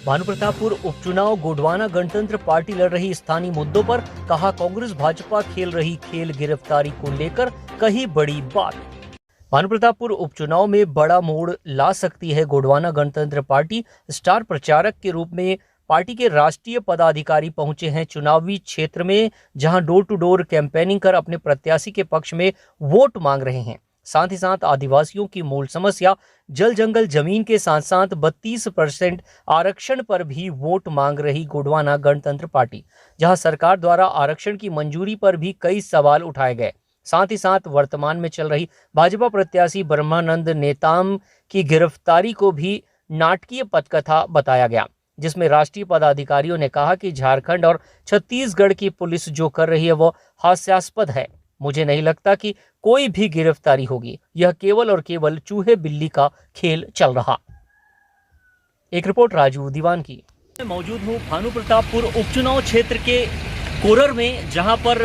भानुप्रतापपुर उपचुनाव गोंडवाना गणतंत्र पार्टी लड़ रही स्थानीय मुद्दों पर कहा कांग्रेस भाजपा खेल रही खेल, गिरफ्तारी को लेकर कही बड़ी बात। भानुप्रतापपुर उपचुनाव में बड़ा मोड़ ला सकती है गोंडवाना गणतंत्र पार्टी। स्टार प्रचारक के रूप में पार्टी के राष्ट्रीय पदाधिकारी पहुंचे हैं चुनावी क्षेत्र में, जहां डोर टू डोर कैंपेनिंग कर अपने प्रत्याशी के पक्ष में वोट मांग रहे हैं। साथ ही साथ आदिवासियों की मूल समस्या जल जंगल जमीन के साथ साथ 32% आरक्षण पर भी वोट मांग रही गोंडवाना गणतंत्र पार्टी, जहां सरकार द्वारा आरक्षण की मंजूरी पर भी कई सवाल उठाए गए। साथ ही साथ वर्तमान में चल रही भाजपा प्रत्याशी ब्रह्मानंद नेताम की गिरफ्तारी को भी नाटकीय पटकथा बताया गया, जिसमें राष्ट्रीय पदाधिकारियों ने कहा कि झारखंड और छत्तीसगढ़ की पुलिस जो कर रही है वो हास्यास्पद है। मुझे नहीं लगता कि कोई भी गिरफ्तारी होगी, यह केवल और केवल चूहे बिल्ली का खेल चल रहा। एक रिपोर्ट राजू दीवान की। मैं मौजूद हूँ भानुप्रतापपुर उपचुनाव क्षेत्र के कोरर में, जहां पर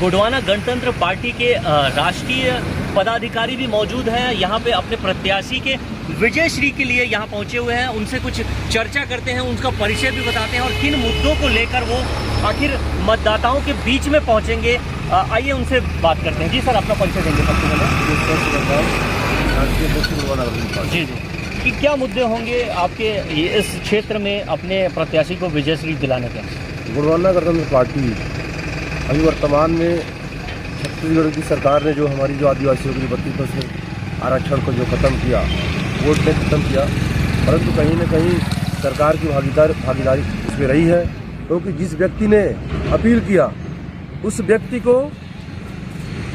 गोंडवाना गणतंत्र पार्टी के राष्ट्रीय पदाधिकारी भी मौजूद हैं। यहां पे अपने प्रत्याशी के विजय श्री के लिए यहां पहुंचे हुए हैं। उनसे कुछ चर्चा करते हैं, उनका परिचय भी बताते हैं और किन मुद्दों को लेकर वो आखिर मतदाताओं के बीच में पहुंचेंगे। आइए उनसे बात करते हैं। जी सर, अपना परिचय देंगे सबसे पहले। जी जी, कि क्या मुद्दे होंगे आपके इस क्षेत्र में अपने प्रत्याशी को विजय श्री दिलाने के? गोंडवाना गणतंत्र पार्टी अभी वर्तमान में छत्तीसगढ़ की सरकार ने जो हमारी जो आदिवासियों की 32% आरक्षण को जो ख़त्म किया, वोट ने ख़त्म किया, परंतु कहीं न कहीं सरकार की भागीदारी इसमें रही है, क्योंकि जिस व्यक्ति ने अपील किया उस व्यक्ति को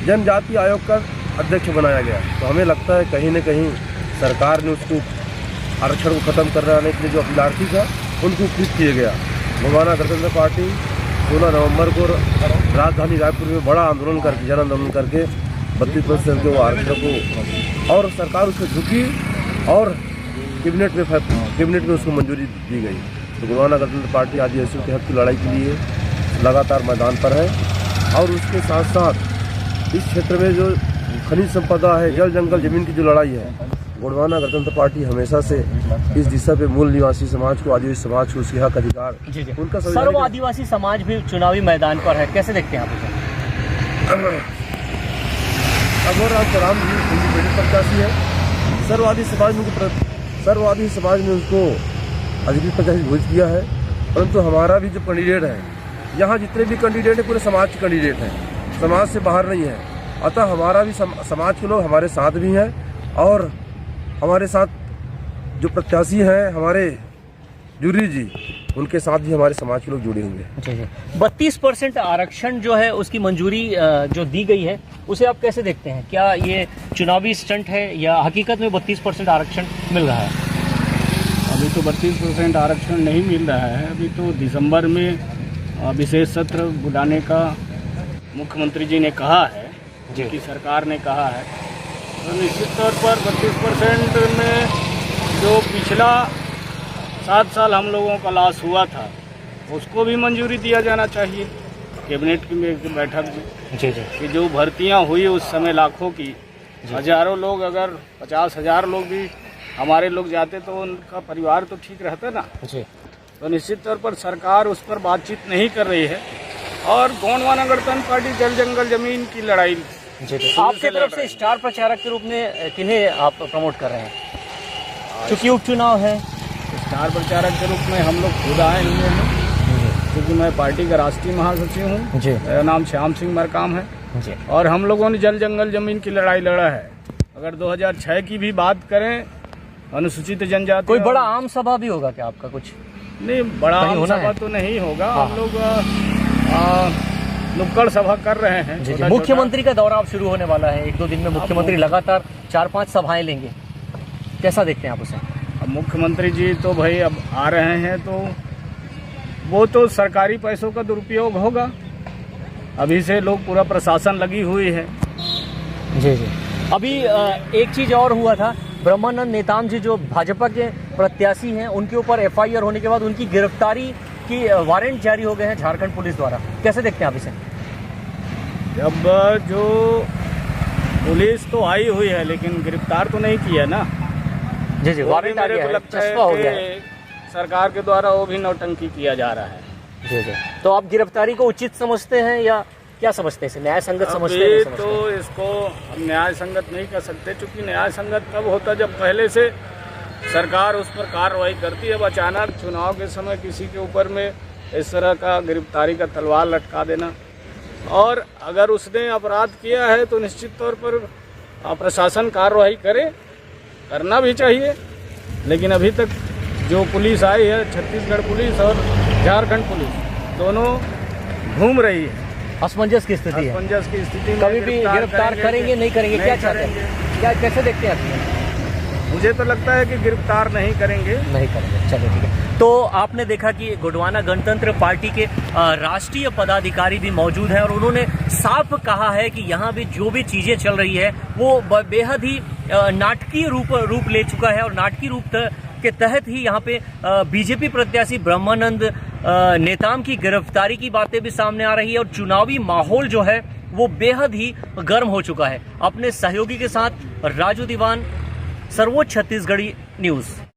जनजाति आयोग का अध्यक्ष बनाया गया। तो हमें लगता है कहीं न कहीं सरकार ने उसको आरक्षण को ख़त्म कराने के लिए जो अभिलाषी था उनको खुद किया गया। गोंडवाना गणतंत्र पार्टी 16 नवंबर को राजधानी रायपुर में बड़ा आंदोलन करके, जन आंदोलन करके 32% के वो आरक्षण को, और सरकार उसको झुकी और कैबिनेट में उसको मंजूरी दी गई। तो गोंडवाना गणतंत्र पार्टी आदिवासियों के हक की लड़ाई के लिए लगातार मैदान पर है। और उसके साथ साथ इस क्षेत्र में जो खनिज संपदा है, जल जंगल जमीन की जो लड़ाई है, गोंडवाना गणतंत्र पार्टी हमेशा से इस दिशा पे मूल निवासी समाज को, आदिवासी समाज को उसके हक अधिकार उनका सर्व आदिवासी समाज भी चुनावी मैदान पर है, कैसे देखते हैं आप इसे? अघोर राम जी इंडिपेंडेंट प्रत्याशी है। सर्ववादी समाज ने उसको अधिकृत प्रत्याशी घोषित किया है, परंतु हमारा भी जो कैंडिडेट है, यहाँ जितने भी कैंडिडेट है पूरे समाज के कैंडिडेट हैं, समाज से बाहर नहीं है। अतः हमारा भी समाज के लोग हमारे साथ भी हैं, और हमारे साथ जो प्रत्याशी हैं हमारे जूरी जी, उनके साथ भी हमारे समाज के लोग जुड़े हुए हैं। 32% आरक्षण जो है उसकी मंजूरी जो दी गई है, उसे आप कैसे देखते हैं? क्या ये चुनावी स्टंट है या हकीकत में 32% आरक्षण मिल रहा है? अभी तो 32% आरक्षण नहीं मिल रहा है। अभी तो दिसंबर में विशेष सत्र बुलाने का मुख्यमंत्री जी ने कहा है, कि सरकार ने कहा है। तो निश्चित तौर पर 32% में जो पिछला 7 साल हम लोगों का लॉस हुआ था, उसको भी मंजूरी दिया जाना चाहिए कैबिनेट की बैठक में। जी जी, कि जो भर्तियां हुई उस समय लाखों की, हजारों लोग, अगर 50,000 लोग भी हमारे लोग जाते तो उनका परिवार तो ठीक रहता ना। जी, तो निश्चित तौर पर सरकार उस पर बातचीत नहीं कर रही है। और गोंडवाना गणतंत्र पार्टी जल जंगल जमीन की लड़ाई आपके तरफ से स्टार प्रचारक के रूप में किन्हें आप प्रमोट कर रहे हैं? क्योंकि उपचुनाव है, स्टार प्रचारक के रूप में हम लोग खुद आए हुए हैं, क्योंकि मैं पार्टी का राष्ट्रीय महासचिव हूँ। मेरा नाम श्याम सिंह मरकाम है जी। और हम लोगों ने जल जंगल जमीन की लड़ाई लड़ा है। अगर 2006 की भी बात करें, अनुसूचित जनजाति, कोई बड़ा आम सभा भी होगा क्या आपका? कुछ नहीं, बड़ा आम सभा तो नहीं होगा। हम लोग नुक्कड़ सभा कर रहे हैं। मुख्यमंत्री का दौरा अब शुरू होने वाला है, 1-2 दिन में मुख्यमंत्री लगातार 4-5 सभाएं लेंगे, कैसा देखते हैं आप उसे? अब मुख्यमंत्री जी तो भाई अब आ रहे हैं, तो वो तो सरकारी पैसों का दुरुपयोग होगा। अभी से लोग, पूरा प्रशासन लगी हुई है। जी जी, अभी एक चीज और हुआ था, ब्रह्मानंद नेताम जी जो भाजपा के प्रत्याशी हैं, उनके ऊपर FIR होने के बाद उनकी गिरफ्तारी की वारंट जारी हो गए हैं झारखंड पुलिस द्वारा, कैसे देखते हैं आप इसे? जब जो पुलिस तो आई हुई है, लेकिन गिरफ्तार तो नहीं किया ना। जी जी, वारंट आ गया है, चस्पा हो गया है। सरकार के द्वारा वो भी नौटंकी किया जा रहा है। जी जी। तो आप गिरफ्तारी को उचित समझते हैं या क्या समझते हैं, इसे न्याय संगत समझते हैं? अभी नहीं समझते? तो इसको हम न्याय संगत नहीं कर सकते, क्योंकि न्याय संगत तब होता जब पहले से सरकार उस पर कार्रवाई करती है। अब अचानक चुनाव के समय किसी के ऊपर में इस तरह का गिरफ्तारी का तलवार लटका देना, और अगर उसने अपराध किया है तो निश्चित तौर पर प्रशासन कार्रवाई करे, करना भी चाहिए। लेकिन अभी तक जो पुलिस आई है, छत्तीसगढ़ पुलिस और झारखंड पुलिस दोनों घूम रही है, असमंजस की स्थिति है। असमंजस की स्थिति में। कभी भी गिरफ्तार करेंगे नहीं करेंगे, क्या चाहते हैं, क्या कैसे देखते हैं आप? मुझे तो लगता है कि गिरफ्तार नहीं करेंगे। नहीं करेंगे, चलिए ठीक है। तो आपने देखा कि गोंडवाना गणतंत्र पार्टी के राष्ट्रीय पदाधिकारी भी मौजूद हैं और उन्होंने साफ कहा है कि यहाँ भी जो भी चीजें चल रही है वो बेहद ही नाटकीय रूप ले चुका है, और नाटकीय रूप के तहत ही यहाँ पे बीजेपी प्रत्याशी ब्रह्मानंद नेताम की गिरफ्तारी की बातें भी सामने आ रही है, और चुनावी माहौल जो है वो बेहद ही गर्म हो चुका है। अपने सहयोगी के साथ राजू दीवान, सर्वोच्च छत्तीसगढ़ी न्यूज।